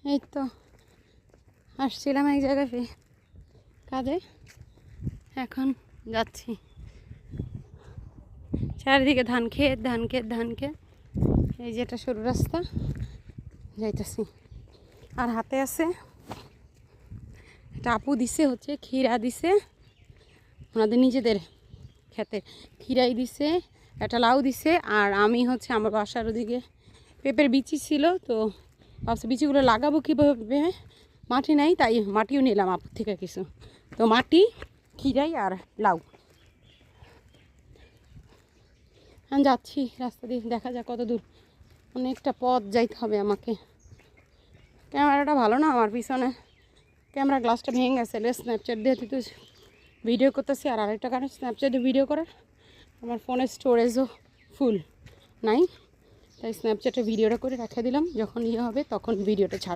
এই তো আসছিলাম এক জায়গায় কাজে, এখন যাচ্ছি। চারিদিকে ধান ক্ষেত ধান ক্ষেত ধান ক্ষেত। এই যে এটা সরু রাস্তা, যাইতেছি। আর হাতে আছে একটা আপু দিছে, হচ্ছে ক্ষীরা দিছে ওনাদের নিজেদের খেতে, ক্ষীরাই দিছে, একটা লাউ দিছে। আর আমি হচ্ছে আমার বাসার ওদিকে পেঁপের বিচি ছিল, তো ভাবছি বিচিগুলো লাগাবো কীভাবে, মাটি নাই, তাই মাটিও নিলাম আপুর থেকে কিছু। তো মাটি, ক্ষীরাই আর লাউ। আমি যাচ্ছি রাস্তা দিয়ে, দেখা যাক কত দূর, অনেকটা পথ যাইতে হবে আমাকে। ক্যামেরাটা ভালো না আমার, পিছনে ক্যামেরা গ্লাসটা ভেঙে গেছে। স্ন্যাপচ্যাট দিয়ে তো ভিডিও করতেছি, আর আরেকটা কারণ স্ন্যাপচ্যাটে ভিডিও করার আমার ফোনের স্টোরেজও ফুল নাই, তাই স্ন্যাপচ্যাটে ভিডিওটা করে রেখে দিলাম, যখন ইয়ে হবে তখন ভিডিওটা ছাড়।